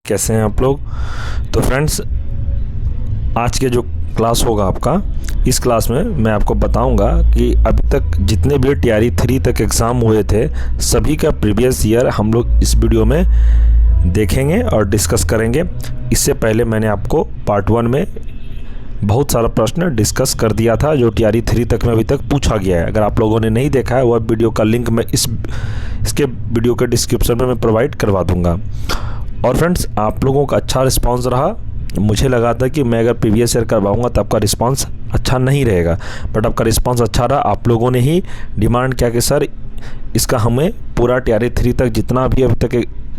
कैसे हैं आप लोग। तो फ्रेंड्स, आज के जो क्लास होगा आपका, इस क्लास में मैं आपको बताऊंगा कि अभी तक जितने भी टीआरई 3 तक एग्ज़ाम हुए थे सभी का प्रीवियस ईयर हम लोग इस वीडियो में देखेंगे और डिस्कस करेंगे। इससे पहले मैंने आपको पार्ट 1 में बहुत सारा प्रश्न डिस्कस कर दिया था जो टीआरई 3 तक में अभी तक पूछा गया है। अगर आप लोगों ने नहीं देखा है वह वीडियो का लिंक मैं इसके वीडियो के डिस्क्रिप्शन में मैं प्रोवाइड करवा दूँगा। और फ्रेंड्स, आप लोगों का अच्छा रिस्पांस रहा। मुझे लगा था कि मैं अगर प्रीवियस ईयर करवाऊंगा तो आपका रिस्पांस अच्छा नहीं रहेगा, बट आपका रिस्पांस अच्छा रहा। आप लोगों ने ही डिमांड किया कि सर इसका हमें पूरा टीआरई 3 तक जितना भी अभी तक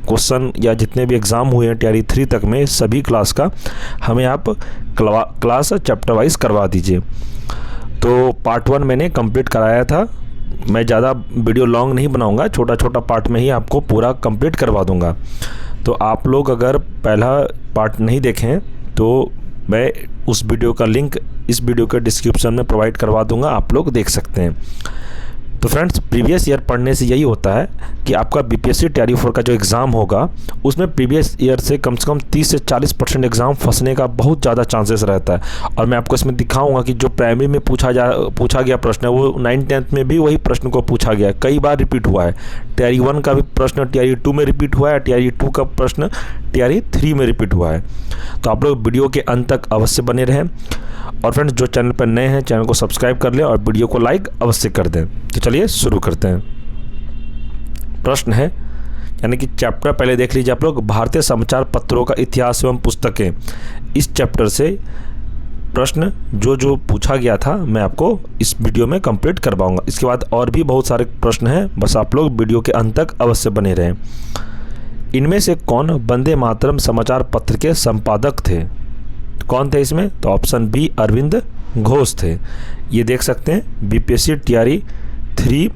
क्वेश्चन या जितने भी एग्ज़ाम हुए हैं टीआरई 3 तक में सभी क्लास का हमें आप क्लास चैप्टर वाइज करवा दीजिए। तो पार्ट 1 मैंने कंप्लीट कराया था। मैं ज़्यादा वीडियो लॉन्ग नहीं बनाऊँगा, छोटा छोटा पार्ट में ही आपको पूरा कंप्लीट करवा दूँगा। तो आप लोग अगर पहला पार्ट नहीं देखें तो मैं उस वीडियो का लिंक इस वीडियो के डिस्क्रिप्शन में प्रोवाइड करवा दूंगा, आप लोग देख सकते हैं। तो फ्रेंड्स, प्रीवियस ईयर पढ़ने से यही होता है कि आपका बीपीएससी टीआरई 4 का जो एग्ज़ाम होगा उसमें प्रीवियस ईयर से कम 30 से 40% एग्ज़ाम फंसने का बहुत ज़्यादा चांसेस रहता है। और मैं आपको इसमें दिखाऊंगा कि जो प्राइमरी में पूछा गया प्रश्न है वो 9th-10th में भी वही प्रश्न को पूछा गया है, कई बार रिपीट हुआ है। टीआरई 1 का भी प्रश्न टीआरई 2 में रिपीट हुआ है, टीआरई 2 का प्रश्न टीआरई 3 में रिपीट हुआ है। तो आप लोग वीडियो के अंत तक अवश्य बने रहें। और फ्रेंड्स, जो चैनल पर नए हैं चैनल को सब्सक्राइब कर लें और वीडियो को लाइक अवश्य कर दें। तो चलिए शुरू करते हैं। प्रश्न है, यानी कि चैप्टर पहले देख लीजिए आप लोग, भारतीय समाचार पत्रों का इतिहास एवं पुस्तकें। इस चैप्टर से प्रश्न जो पूछा गया था मैं आपको इस वीडियो में कंप्लीट करवाऊंगा। इसके बाद और भी बहुत सारे प्रश्न हैं, बस आप लोग वीडियो के अंत तक अवश्य बने रहें। इनमें से कौन वंदे मातरम समाचार पत्र के संपादक थे? कौन थे इसमें? तो ऑप्शन बी अरविंद घोष थे। ये देख सकते हैं बीपीएससी टीआरई 3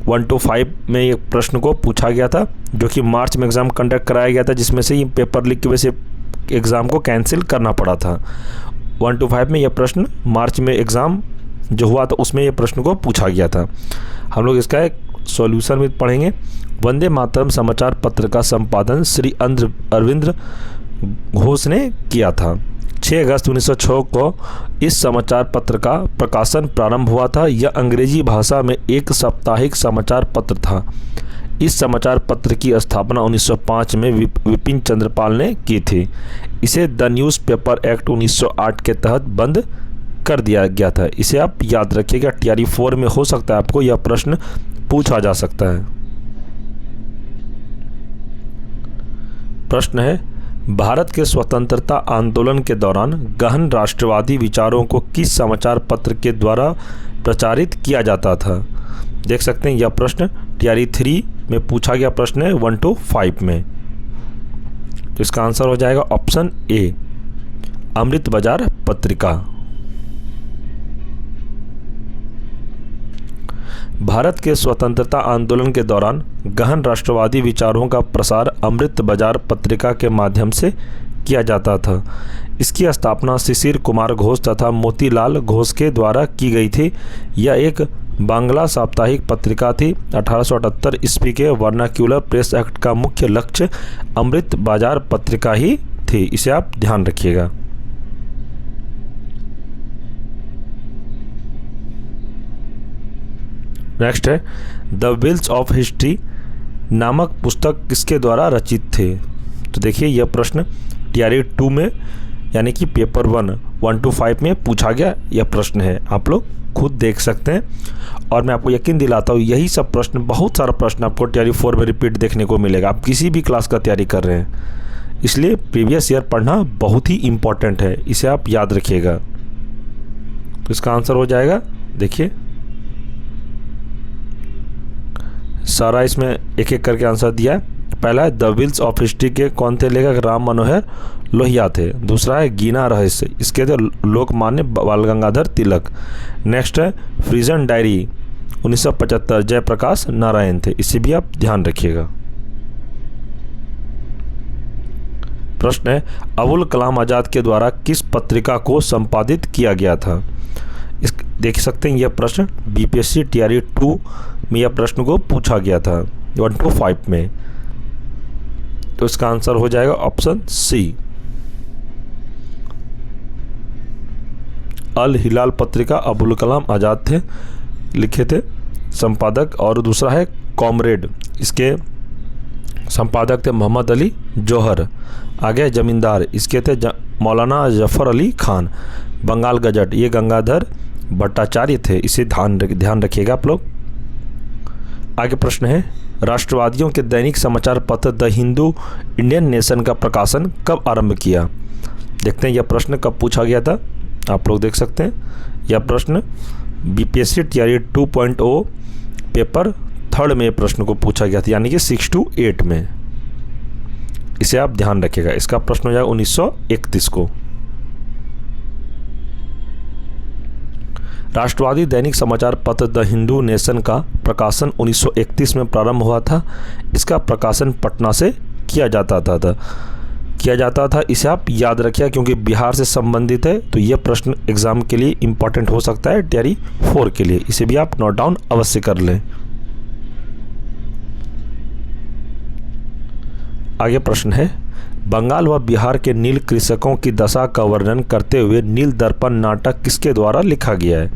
1 to 5 में ये प्रश्न को पूछा गया था, जो कि मार्च में एग्ज़ाम कंडक्ट कराया गया था, जिसमें से ये पेपर लीक की वजह से एग्ज़ाम को कैंसिल करना पड़ा था। 1 to 5 में यह प्रश्न मार्च में एग्ज़ाम जो हुआ था उसमें यह प्रश्न को पूछा गया था। हम लोग इसका एक सॉल्यूशन भी पढ़ेंगे। वंदे मातरम समाचार पत्र का संपादन श्री अरविंद घोष ने किया था। 6 अगस्त 1906 को इस समाचार पत्र का प्रकाशन प्रारंभ हुआ था। यह अंग्रेजी भाषा में एक साप्ताहिक समाचार पत्र था। इस समाचार पत्र की स्थापना 1905 में विपिन चंद्रपाल ने की थी। इसे द न्यूज़पेपर एक्ट 1908 के तहत बंद कर दिया गया था। इसे आप याद रखिएगा, टीआरई 4 में हो सकता है आपको यह प्रश्न पूछा जा सकता है। प्रश्न है, भारत के स्वतंत्रता आंदोलन के दौरान गहन राष्ट्रवादी विचारों को किस समाचार पत्र के द्वारा प्रचारित किया जाता था? देख सकते हैं यह प्रश्न टीआरई 3 में पूछा गया प्रश्न है 1 to 5 में। तो इसका आंसर हो जाएगा ऑप्शन ए, अमृत बाजार पत्रिका। भारत के स्वतंत्रता आंदोलन के दौरान गहन राष्ट्रवादी विचारों का प्रसार अमृत बाजार पत्रिका के माध्यम से किया जाता था। इसकी स्थापना शिशिर कुमार घोष तथा मोतीलाल घोष के द्वारा की गई थी। यह एक बांग्ला साप्ताहिक पत्रिका थी। 1878 ईस्वी के वर्नाक्यूलर प्रेस एक्ट का मुख्य लक्ष्य अमृत बाजार पत्रिका ही थी। इसे आप ध्यान रखिएगा। नेक्स्ट है, द व्हील्स ऑफ हिस्ट्री नामक पुस्तक किसके द्वारा रचित थे? तो देखिए यह प्रश्न टीआरई 2 में यानी कि पेपर 1 to 5 में पूछा गया यह प्रश्न है। आप लोग खुद देख सकते हैं और मैं आपको यकीन दिलाता हूँ यही सब प्रश्न, बहुत सारा प्रश्न आपको टीआरई 4 में रिपीट देखने को मिलेगा। आप किसी भी क्लास का तैयारी कर रहे हैं, इसलिए प्रीवियस ईयर पढ़ना बहुत ही इम्पॉर्टेंट है। इसे आप याद रखिएगा। तो इसका आंसर हो जाएगा, देखिए सारा इसमें एक एक करके आंसर दिया है। पहला है द व्हील्स ऑफ हिस्ट्री के कौन थे लेखक? राम मनोहर लोहिया थे। दूसरा है गीना रहस्य, इसके थे लोकमान्य बाल गंगाधर तिलक। नेक्स्ट है फ्रीजन डायरी 1975 जयप्रकाश नारायण थे। इसे भी आप ध्यान रखिएगा। प्रश्न है, अबुल कलाम आज़ाद के द्वारा किस पत्रिका को संपादित किया गया था? देख सकते हैं यह प्रश्न बीपीएससी टीआरई 2 में यह प्रश्न को पूछा गया था 1 to 5 में। तो इसका आंसर हो जाएगा ऑप्शन सी। अल हिलाल पत्रिका अबुल कलाम आज़ाद थे लिखे थे संपादक, और दूसरा है कॉमरेड, इसके संपादक थे मोहम्मद अली जौहर। आगे जमींदार, इसके थे मौलाना जफ़र अली खान। बंगाल गजट, ये गंगाधर भट्टाचार्य थे, इसे ध्यान रखिएगा आप लोग। आगे प्रश्न है, राष्ट्रवादियों के दैनिक समाचार पत्र द हिंदू इंडियन नेशन का प्रकाशन कब आरंभ किया? देखते हैं यह प्रश्न कब पूछा गया था, आप लोग देख सकते हैं। यह प्रश्न बीपीएससी टीआरई 2.0 पेपर 3 में प्रश्न को पूछा गया था, यानी कि 6 to 8 में। इसे आप ध्यान रखिएगा। इसका प्रश्न हो जाएगा 1931 को। राष्ट्रवादी दैनिक समाचार पत्र द हिंदू नेशन का प्रकाशन 1931 में प्रारंभ हुआ था। इसका प्रकाशन पटना से किया जाता था। इसे आप याद रखिए क्योंकि बिहार से संबंधित है, तो यह प्रश्न एग्जाम के लिए इंपॉर्टेंट हो सकता है टीआरई 4 के लिए। इसे भी आप नोट डाउन अवश्य कर लें। आगे प्रश्न है, बंगाल व बिहार के नील कृषकों की दशा का वर्णन करते हुए नील दर्पण नाटक किसके द्वारा लिखा गया है?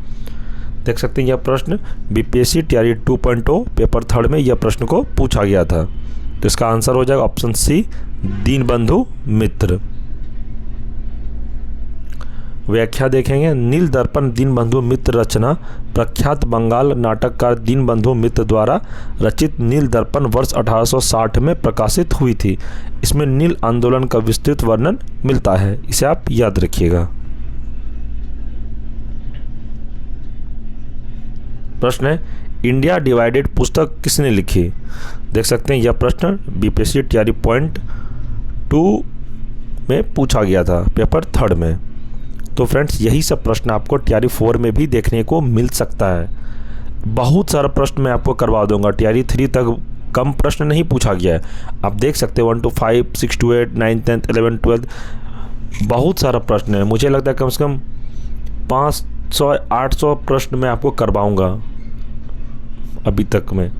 देख सकते हैं यह प्रश्न बीपीएससी टीआरई 2.0 पेपर 3 में यह प्रश्न को पूछा गया था। तो इसका आंसर हो जाएगा ऑप्शन सी, दीनबंधु मित्र। व्याख्या देखेंगे, नील दर्पण दीनबंधु मित्र रचना प्रख्यात बंगाल नाटककार दीनबंधु मित्र द्वारा रचित नील दर्पण वर्ष 1860 में प्रकाशित हुई थी। इसमें नील आंदोलन का विस्तृत वर्णन मिलता है। इसे आप याद रखिएगा। प्रश्न है, इंडिया डिवाइडेड पुस्तक किसने लिखी? देख सकते हैं यह प्रश्न बीपीएससी टीआरई पॉइंट 2 में पूछा गया था पेपर 3 में। तो फ्रेंड्स यही सब प्रश्न आपको टीआरई 4 में भी देखने को मिल सकता है। बहुत सारा प्रश्न मैं आपको करवा दूंगा। टीआरई 3 तक कम प्रश्न नहीं पूछा गया है। आप देख सकते हैं 1 to 5, 6 to 8, 9, 10, 11, 12 बहुत सारा प्रश्न है। मुझे लगता है कम से कम 500-800 प्रश्न मैं आपको करवाऊँगा। अभी तक में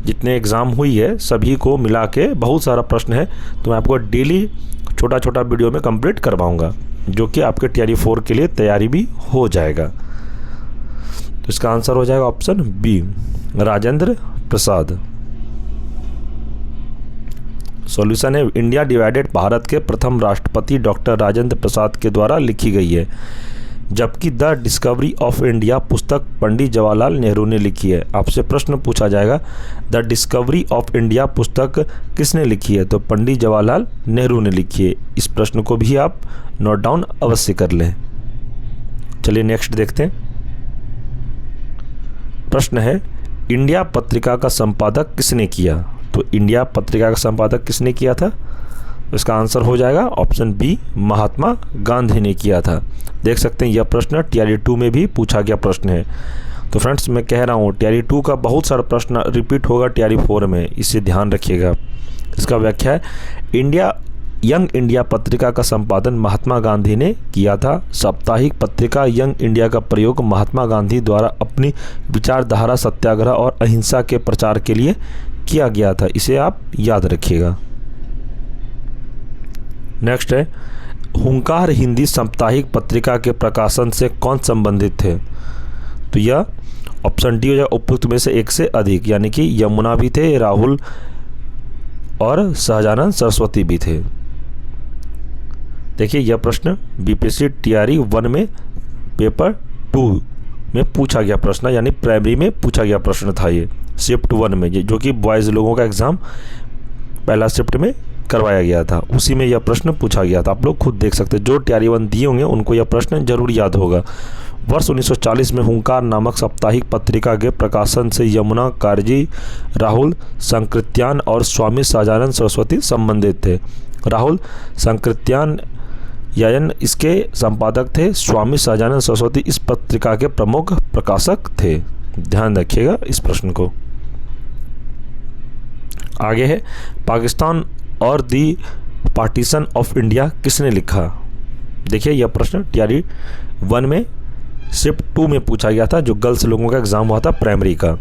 जितने एग्ज़ाम हुई है सभी को मिला के बहुत सारा प्रश्न है, तो मैं आपको डेली छोटा छोटा वीडियो में कंप्लीट करवाऊँगा, जो कि आपके टीआरई 4 के लिए तैयारी भी हो जाएगा। तो इसका आंसर हो जाएगा option B, Rajendra Prasad. Solution है, इंडिया डिवाइडेड भारत के प्रथम राष्ट्रपति डॉक्टर राजेंद्र प्रसाद के द्वारा लिखी गई है, जबकि द डिस्कवरी ऑफ इंडिया पुस्तक पंडित जवाहरलाल नेहरू ने लिखी है। आपसे प्रश्न पूछा जाएगा, द डिस्कवरी ऑफ इंडिया पुस्तक किसने लिखी है? तो पंडित जवाहरलाल नेहरू ने लिखी है। इस प्रश्न को भी आप नोट डाउन अवश्य कर लें। चलिए नेक्स्ट देखते हैं। प्रश्न है, इंडिया पत्रिका का संपादक किसने किया? तो इंडिया पत्रिका का संपादक किसने किया था? इसका आंसर हो जाएगा ऑप्शन बी, महात्मा गांधी ने किया था। देख सकते हैं यह प्रश्न टीआरई 2 में भी पूछा गया प्रश्न है। तो फ्रेंड्स मैं कह रहा हूँ टीआरई 2 का बहुत सारा प्रश्न रिपीट होगा टीआरई 4 में, इसे ध्यान रखिएगा। इसका व्याख्या है, यंग इंडिया पत्रिका का संपादन महात्मा गांधी ने किया था। साप्ताहिक पत्रिका यंग इंडिया का प्रयोग महात्मा गांधी द्वारा अपनी विचारधारा सत्याग्रह और अहिंसा के प्रचार के लिए किया गया था। इसे आप याद रखिएगा। नेक्स्ट है, हुंकार हिंदी साप्ताहिक पत्रिका के प्रकाशन से कौन संबंधित थे? तो यह ऑप्शन डी हो जाएगा, उपयुक्त में से एक से अधिक, यानी कि यमुना भी थे, राहुल और सहजानंद सरस्वती भी थे। देखिए यह प्रश्न बीपीएससी टीआरई 1 में पेपर 2 में पूछा गया प्रश्न, यानी प्राइमरी में पूछा गया प्रश्न था ये शिफ्ट 1 में, जो कि बॉयज़ लोगों का एग्ज़ाम पहला शिफ्ट में करवाया गया था, उसी में यह प्रश्न पूछा गया था। आप लोग खुद देख सकते हैं, जो टीआरई 1 दिए होंगे उनको यह प्रश्न जरूर याद होगा। वर्ष 1940 में हुंकार नामक साप्ताहिक पत्रिका के प्रकाशन से यमुना कारजी, राहुल संकृत्यान और स्वामी सहजानंद सरस्वती संबंधित थे। राहुल संकृत्यान इसके संपादक थे, स्वामी सहजानंद सरस्वती इस पत्रिका के प्रमुख प्रकाशक थे। ध्यान रखिएगा इस प्रश्न को। आगे है, पाकिस्तान और दी पार्टीशन ऑफ इंडिया किसने लिखा? देखिए यह प्रश्न टीआरई 1 में शिफ्ट 2 में पूछा गया था, जो गर्ल्स लोगों का एग्जाम हुआ था प्राइमरी का।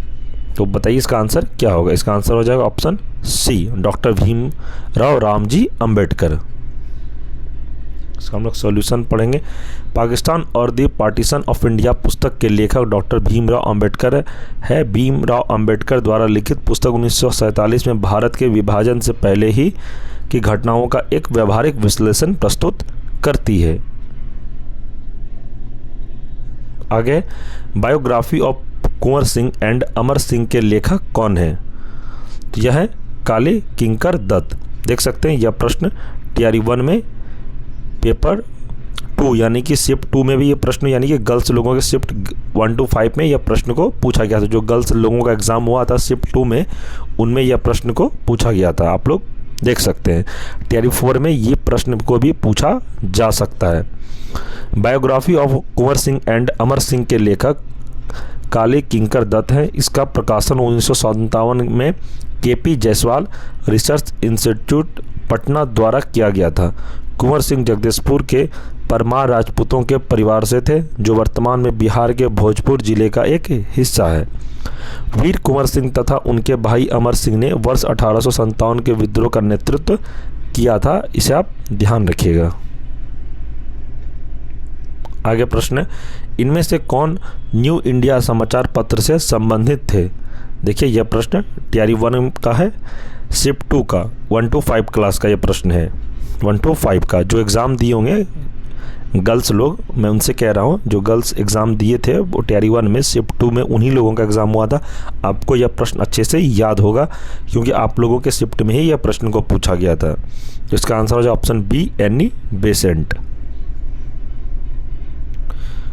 तो बताइए इसका आंसर क्या होगा। इसका आंसर हो जाएगा option C, doctor Bhimrao Ramji Ambedkar. इसका हम लोग सॉल्यूशन पढ़ेंगे। पाकिस्तान और द पार्टीशन ऑफ इंडिया पुस्तक के लेखक डॉक्टर भीमराव अंबेडकर है। भीमराव अंबेडकर द्वारा लिखित पुस्तक 1947 में भारत के विभाजन से पहले ही की घटनाओं का एक व्यावहारिक विश्लेषण प्रस्तुत करती है। आगे, biography of Kunwar Singh and Amar Singh के लेखक कौन है। तो यह है काली किंकर दत्त। देख सकते हैं यह प्रश्न टीआरई 1 में पेपर 2 यानी कि शिफ्ट 2 में भी ये प्रश्न, यानी कि गर्ल्स लोगों के शिफ्ट 1 to 5 में यह प्रश्न को पूछा गया था। जो गर्ल्स लोगों का एग्जाम हुआ था शिफ्ट 2 में, उनमें यह प्रश्न को पूछा गया था। आप लोग देख सकते हैं टीआरई 4 में ये प्रश्न को भी पूछा जा सकता है। Biography of Kunwar Singh and Amar Singh के लेखक काली किंकर दत्त हैं। इसका प्रकाशन 1957 में KP Jaiswal research institute Patna द्वारा किया गया था। कुंवर सिंह जगदीशपुर के परमार राजपूतों के परिवार से थे, जो वर्तमान में बिहार के भोजपुर जिले का एक हिस्सा है। वीर कुंवर सिंह तथा उनके भाई अमर सिंह ने वर्ष 1857 के विद्रोह का नेतृत्व किया था। इसे आप ध्यान रखिएगा। आगे प्रश्न है, इनमें से कौन न्यू इंडिया समाचार पत्र से संबंधित थे। देखिए यह प्रश्न टीआरई 1 का है, शिफ्ट 2 का 1 to 5 क्लास का यह प्रश्न है। 1 to 5 का जो एग्ज़ाम दिए होंगे गर्ल्स लोग, मैं उनसे कह रहा हूँ, जो गर्ल्स एग्ज़ाम दिए थे वो टीआरई 1 में शिफ्ट 2 में उन्हीं लोगों का एग्ज़ाम हुआ था। आपको यह प्रश्न अच्छे से याद होगा क्योंकि आप लोगों के शिफ्ट में ही यह प्रश्न को पूछा गया था। तो इसका आंसर हो जाए option B, Annie Besant.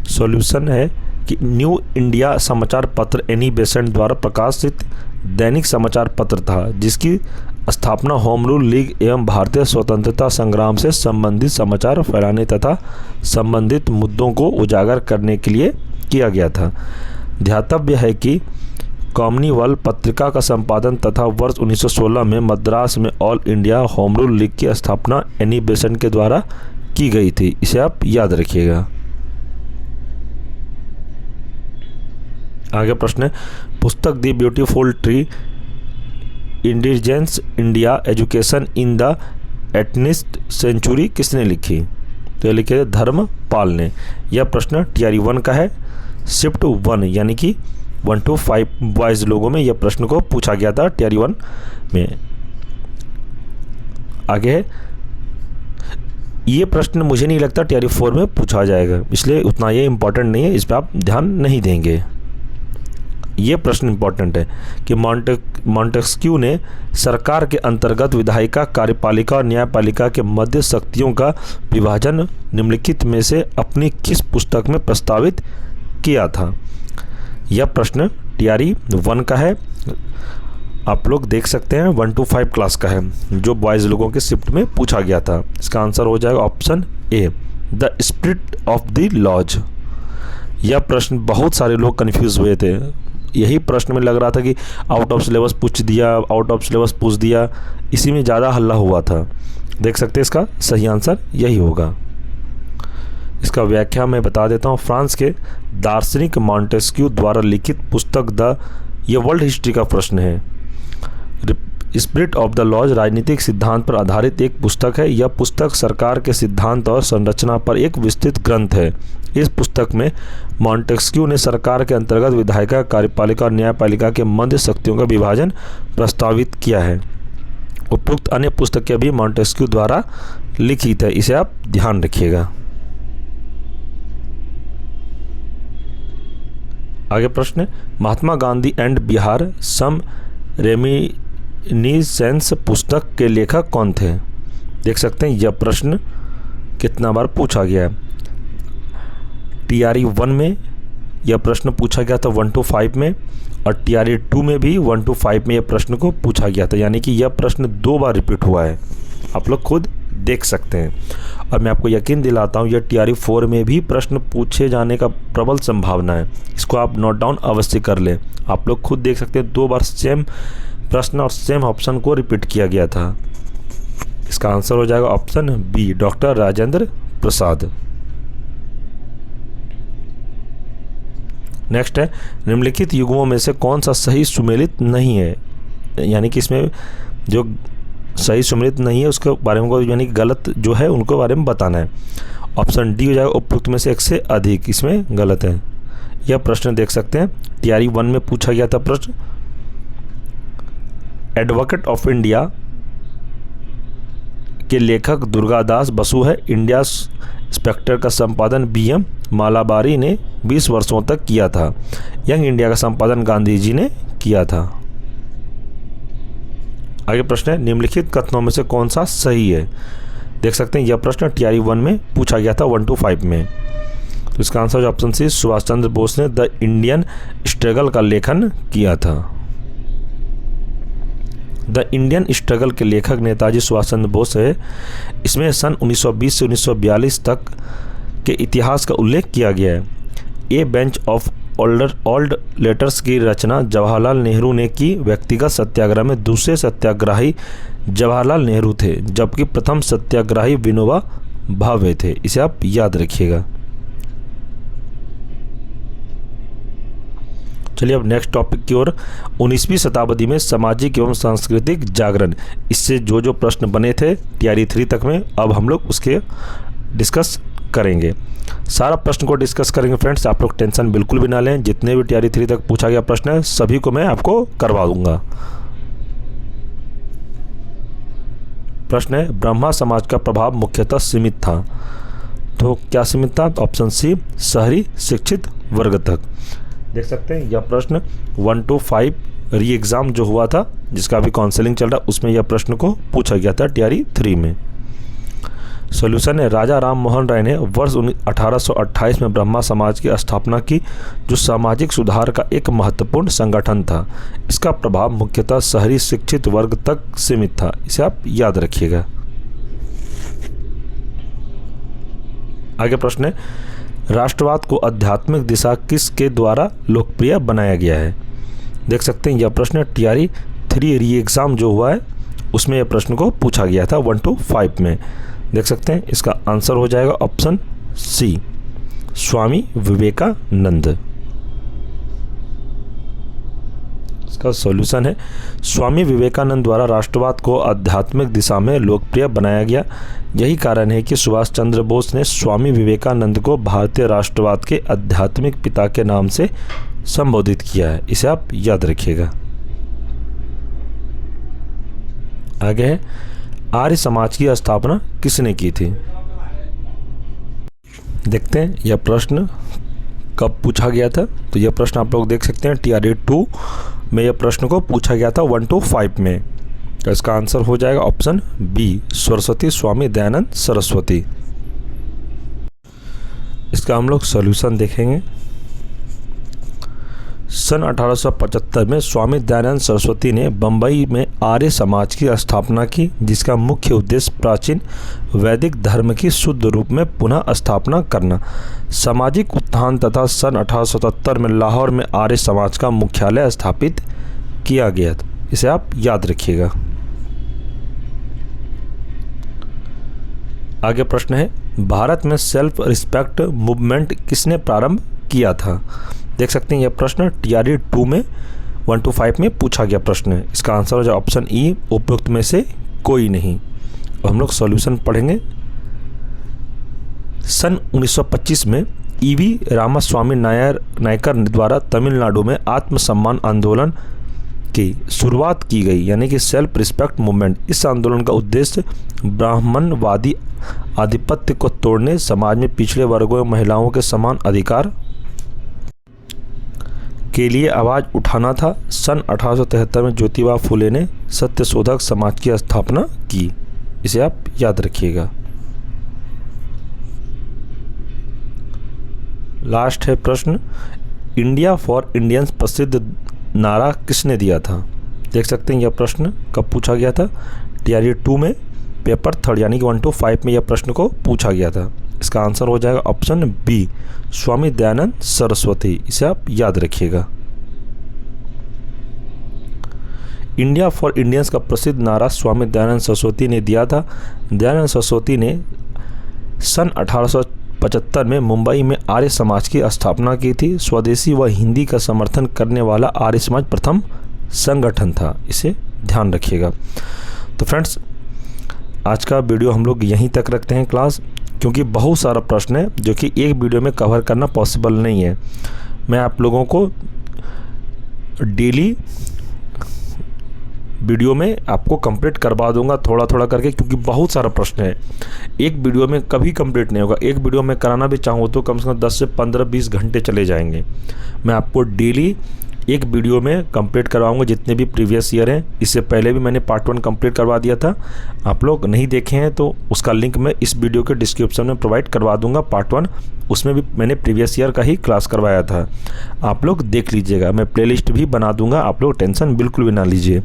Solution है कि न्यू इंडिया समाचार पत्र एनी बेसेंट द्वारा प्रकाशित दैनिक समाचार पत्र था, जिसकी स्थापना होम रूल लीग एवं भारतीय स्वतंत्रता संग्राम से संबंधित समाचार फैलाने तथा संबंधित मुद्दों को उजागर करने के लिए किया गया था। ध्यातव्य है कि कॉमनवेल्थ पत्रिका का संपादन तथा वर्ष 1916 में मद्रास में all India home rule league की स्थापना एनी बेसेंट के द्वारा की गई थी। इसे आप याद रखिएगा। आगे प्रश्न है, पुस्तक the beautiful tree indigenous India education in the 18th century किसने लिखी। तो यह लिखे धर्मपाल ने। यह प्रश्न टीआरई 1 का है, शिफ्ट 1 यानी कि 1 to 5 बॉयज़ लोगों में यह प्रश्न को पूछा गया था टीआरई 1 में। आगे है, ये प्रश्न मुझे नहीं लगता टीआरई 4 में पूछा जाएगा, इसलिए उतना ये इम्पोर्टेंट नहीं है, इस पर आप ध्यान नहीं देंगे। ये प्रश्न इंपॉर्टेंट है कि मॉन्टेस्क्यू ने सरकार के अंतर्गत विधायिका, कार्यपालिका और न्यायपालिका के मध्य शक्तियों का विभाजन निम्नलिखित में से अपनी किस पुस्तक में प्रस्तावित किया था। यह प्रश्न टीआरई 1 का है। आप लोग देख सकते हैं 1 to 5 क्लास का है, जो बॉयज़ लोगों के शिफ्ट में पूछा गया था। इसका आंसर हो जाएगा option A, the spirit of the laws. यह प्रश्न बहुत सारे लोग कन्फ्यूज़ हुए थे। यही प्रश्न में लग रहा था कि आउट ऑफ सिलेबस पूछ दिया, आउट ऑफ सिलेबस पूछ दिया, इसी में ज़्यादा हल्ला हुआ था। देख सकते हैं इसका सही आंसर यही होगा। इसका व्याख्या मैं बता देता हूँ। फ्रांस के दार्शनिक मॉन्टेस्क्यू द्वारा लिखित पुस्तक ये वर्ल्ड हिस्ट्री का प्रश्न है। स्पिरिट ऑफ द लॉज राजनीतिक सिद्धांत पर आधारित एक पुस्तक है। यह पुस्तक सरकार के सिद्धांत और संरचना पर एक विस्तृत ग्रंथ है। इस पुस्तक में मॉन्टेस्क्यू ने सरकार के अंतर्गत विधायिका, कार्यपालिका और न्यायपालिका के मध्य शक्तियों का विभाजन प्रस्तावित किया है। उपयुक्त अन्य पुस्तकें भी मॉन्टेस्क्यू द्वारा लिखित है। इसे आप ध्यान रखिएगा। आगे प्रश्न, Mahatma Gandhi and Bihar some reminiscence पुस्तक के लेखक कौन थे। देख सकते हैं यह प्रश्न कितना बार पूछा गया है। टीआरई 1 में यह प्रश्न पूछा गया था 1 to 5 में, और टीआरई 2 में भी 1 to 5 में यह प्रश्न को पूछा गया था, यानी कि यह प्रश्न 2 बार रिपीट हुआ है। आप लोग खुद देख सकते हैं। और मैं आपको यकीन दिलाता हूँ यह टीआरई 4 में भी प्रश्न पूछे जाने का प्रबल संभावना है। इसको आप नोट डाउन अवश्य कर लें। आप लोग खुद देख सकते हैं 2 बार सेम प्रश्न और सेम ऑप्शन को रिपीट किया गया था। इसका आंसर हो जाएगा option B, doctor Rajendra Prasad. Next है, निम्नलिखित युग्मों में से कौन सा सही सुमेलित नहीं है, यानी कि इसमें जो सही सुमेलित नहीं है उसके बारे में, यानी गलत जो है उनको बारे में बताना है। ऑप्शन डी हो जाएगा उपयुक्त में से एक से अधिक, इसमें गलत है। यह प्रश्न देख सकते हैं टीआरई 1 में पूछा गया था प्रश्न। एडवोकेट ऑफ इंडिया के लेखक दुर्गादास बसु है। इंडिया स्पेक्टर का संपादन बीएम मालाबारी ने 20 वर्षों तक किया था। यंग इंडिया का संपादन गांधी जी ने किया था। आगे प्रश्न है, निम्नलिखित कथनों में से कौन सा सही है। देख सकते हैं यह प्रश्न टीआरई 1 में पूछा गया था 1 to 5 में। तो इसका answer option C, Subhash Chandra Bose ने द इंडियन स्ट्रगल का लेखन किया था। द इंडियन स्ट्रगल के लेखक नेताजी सुभाष चंद्र बोस है। इसमें सन 1920 से 1942 तक के इतिहास का उल्लेख किया गया है। ए बेंच ऑफ ओल्ड लेटर्स की रचना जवाहरलाल नेहरू ने की। व्यक्तिगत सत्याग्रह में दूसरे सत्याग्रही जवाहरलाल नेहरू थे, जबकि प्रथम सत्याग्रही विनोबा भावे थे। इसे आप याद रखिएगा। चलिए अब नेक्स्ट टॉपिक की ओर। 19वीं शताब्दी में सामाजिक एवं सांस्कृतिक जागरण, इससे जो जो प्रश्न बने थे टीआरई 3 तक में, अब हम लोग उसके डिस्कस करेंगे। सारा प्रश्न को डिस्कस करेंगे फ्रेंड्स, आप लोग टेंशन बिल्कुल भी ना लें। जितने भी टीआरई 3 तक पूछा गया प्रश्न है सभी को मैं आपको करवा दूंगा। प्रश्न है, ब्रह्मा समाज का प्रभाव मुख्यतः सीमित था। तो क्या सीमित था? तो ऑप्शन सी, शहरी शिक्षित वर्ग तक। देख सकते हैं यह प्रश्न 1 to 5 री एग्ज़ाम जो हुआ था, जिसका अभी काउंसलिंग चल रहा, उसमें यह प्रश्न को पूछा गया था टीआरई 3 में। सॉल्यूशन है, राजा राम मोहन राय ने वर्ष 1828 में ब्रह्मा समाज की स्थापना की, जो सामाजिक सुधार का एक महत्वपूर्ण संगठन था। इसका प्रभाव मुख्यतः शहरी शिक्षित वर्ग तक सीमित था। इसे आप याद रखिएगा। आगे प्रश्न है, राष्ट्रवाद को आध्यात्मिक दिशा किसके द्वारा लोकप्रिय बनाया गया है। देख सकते हैं यह प्रश्न टीआरई 3 री एग्ज़ाम जो हुआ है उसमें यह प्रश्न को पूछा गया था 1 to 5 में। देख सकते हैं इसका आंसर हो जाएगा ऑप्शन सी, स्वामी विवेकानंद। इसका सॉल्यूशन है, स्वामी विवेकानंद द्वारा राष्ट्रवाद को आध्यात्मिक दिशा में लोकप्रिय बनाया गया। यही कारण है कि सुभाष चंद्र बोस ने स्वामी विवेकानंद को भारतीय राष्ट्रवाद के आध्यात्मिक पिता के नाम से संबोधित किया है। इसे आप याद रखिएगा। आगे है, आर्य समाज की स्थापना किसने की थी। देखते हैं यह प्रश्न कब पूछा गया था। तो यह प्रश्न आप लोग देख सकते हैं टीआरई 2 में यह प्रश्न को पूछा गया था 1 to 5 में। तो इसका आंसर हो जाएगा ऑप्शन बी, सरस्वती स्वामी दयानंद सरस्वती। इसका हम लोग सॉल्यूशन देखेंगे। सन 1875 में स्वामी दयानंद सरस्वती ने बम्बई में आर्य समाज की स्थापना की, जिसका मुख्य उद्देश्य प्राचीन वैदिक धर्म की शुद्ध रूप में पुनः स्थापना करना, सामाजिक उत्थान तथा सन 1877 में लाहौर में आर्य समाज का मुख्यालय स्थापित किया गया था। इसे आप याद रखिएगा। आगे प्रश्न है, भारत में सेल्फ रिस्पेक्ट मूवमेंट किसने प्रारंभ किया था। देख सकते हैं यह प्रश्न टीआरई 2 में 1 to 5 में पूछा गया प्रश्न है। इसका आंसर हो जाए ऑप्शन ई, उपयुक्त में से कोई नहीं। और हम लोग सॉल्यूशन पढ़ेंगे। सन 1925 में ईवी रामास्वामी नायकर द्वारा तमिलनाडु में आत्मसम्मान आंदोलन की शुरुआत की गई, यानी कि सेल्फ रिस्पेक्ट मूवमेंट। इस आंदोलन का उद्देश्य ब्राह्मणवादी आधिपत्य को तोड़ने, समाज में पिछड़े वर्गों में महिलाओं के समान अधिकार के लिए आवाज़ उठाना था। सन 1873 में ज्योतिबा फुले ने सत्यशोधक समाज की स्थापना की। इसे आप याद रखिएगा। लास्ट है प्रश्न, इंडिया फॉर इंडियंस प्रसिद्ध नारा किसने दिया था। देख सकते हैं यह प्रश्न कब पूछा गया था। टीआरई 2 में पेपर 3 यानी कि 1 to 5 में यह प्रश्न को पूछा गया था। इसका आंसर हो जाएगा ऑप्शन बी, स्वामी दयानंद सरस्वती। इसे आप याद रखिएगा। इंडिया फॉर इंडियंस का प्रसिद्ध नारा स्वामी दयानंद सरस्वती ने दिया था। दयानंद सरस्वती ने सन 1975 में मुंबई में आर्य समाज की स्थापना की थी। स्वदेशी व हिंदी का समर्थन करने वाला आर्य समाज प्रथम संगठन था। इसे ध्यान रखिएगा। तो फ्रेंड्स, आज का वीडियो हम लोग यहीं तक रखते हैं क्लास, क्योंकि बहुत सारा प्रश्न है जो कि एक वीडियो में कवर करना पॉसिबल नहीं है। मैं आप लोगों को डेली वीडियो में आपको कंप्लीट करवा दूंगा थोड़ा थोड़ा करके, क्योंकि बहुत सारा प्रश्न है। एक वीडियो में कभी कंप्लीट नहीं होगा। एक वीडियो में कराना भी चाहूँ तो कम से कम 10 से 15-20 घंटे चले जाएंगे। मैं आपको डेली एक वीडियो में कंप्लीट करवाऊंगा जितने भी प्रीवियस ईयर हैं। इससे पहले भी मैंने पार्ट 1 कंप्लीट करवा दिया था। आप लोग नहीं देखे हैं तो उसका लिंक मैं इस वीडियो के डिस्क्रिप्शन में प्रोवाइड करवा दूंगा। पार्ट 1 उसमें भी मैंने प्रीवियस ईयर का ही क्लास करवाया था, आप लोग देख लीजिएगा। मैं प्लेलिस्ट भी बना दूंगा, आप लोग टेंशन बिल्कुल भी ना लीजिए।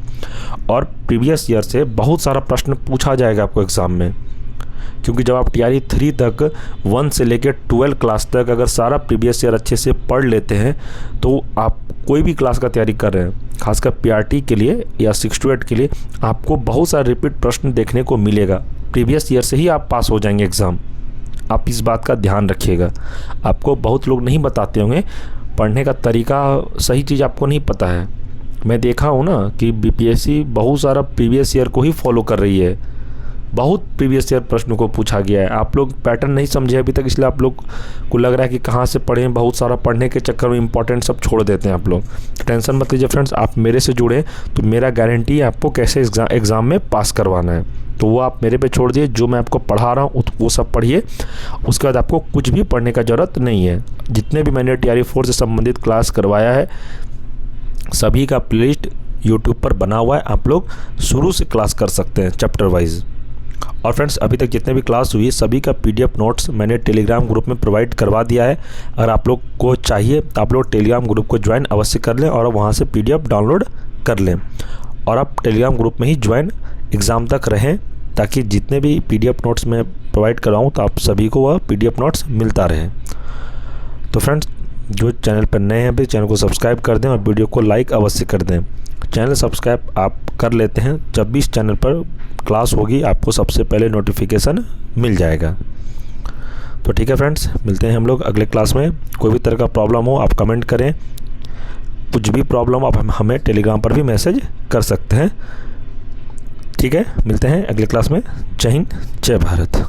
और प्रीवियस ईयर से बहुत सारा प्रश्न पूछा जाएगा आपको एग्ज़ाम में, क्योंकि जब आप TRE 3 तक 1 से लेकर 12 क्लास तक अगर सारा प्रीवियस ईयर अच्छे से पढ़ लेते हैं तो आप कोई भी क्लास का तैयारी कर रहे हैं, खासकर PRT के लिए या 6 to 8 के लिए, आपको बहुत सारे रिपीट प्रश्न देखने को मिलेगा। प्रीवियस ईयर से ही आप पास हो जाएंगे एग्ज़ाम। आप इस बात का ध्यान रखिएगा। आपको बहुत लोग नहीं बताते होंगे पढ़ने का तरीका, सही चीज़ आपको नहीं पता है। मैं देखा हूँ ना कि BPSC बहुत सारा प्रीवियस ईयर को ही फॉलो कर रही है। बहुत प्रीवियस ईयर प्रश्नों को पूछा गया है। आप लोग पैटर्न नहीं समझे अभी तक, इसलिए आप लोग को लग रहा है कि कहाँ से पढ़ें। बहुत सारा पढ़ने के चक्कर में इंपॉर्टेंट सब छोड़ देते हैं आप लोग। टेंशन मत लीजिए फ्रेंड्स, आप मेरे से जुड़े तो मेरा गारंटी है आपको कैसे एग्ज़ाम में पास करवाना है। तो वो आप मेरे पे छोड़ दिए, जो मैं आपको पढ़ा रहा हूँ वो सब पढ़िए। उसके बाद आपको कुछ भी पढ़ने का ज़रूरत नहीं है। जितने भी मैंने TRE 4 से संबंधित क्लास करवाया है सभी का प्लेलिस्ट यूट्यूब पर बना हुआ है। आप लोग शुरू से क्लास कर सकते हैं चैप्टर वाइज। और फ्रेंड्स, अभी तक जितने भी क्लास हुई सभी का PDF नोट्स मैंने टेलीग्राम ग्रुप में प्रोवाइड करवा दिया है। अगर आप लोग को चाहिए तो आप लोग टेलीग्राम ग्रुप को ज्वाइन अवश्य कर लें और वहाँ से PDF डाउनलोड कर लें। और आप टेलीग्राम ग्रुप में ही ज्वाइन एग्ज़ाम तक रहें, ताकि जितने भी PDF नोट्स मैं प्रोवाइड कराऊँ तो आप सभी को वह PDF नोट्स मिलता रहे। तो फ्रेंड्स, जो चैनल पर नए हैं अभी चैनल को सब्सक्राइब कर दें और वीडियो को लाइक अवश्य कर दें। चैनल सब्सक्राइब आप कर लेते हैं, जब भी इस चैनल पर क्लास होगी आपको सबसे पहले नोटिफिकेशन मिल जाएगा। तो ठीक है फ्रेंड्स, मिलते हैं हम लोग अगले क्लास में। कोई भी तरह का प्रॉब्लम हो आप कमेंट करें, कुछ भी प्रॉब्लम आप हमें टेलीग्राम पर भी मैसेज कर सकते हैं। ठीक है, मिलते हैं अगले क्लास में। जय हिंद, जय भारत।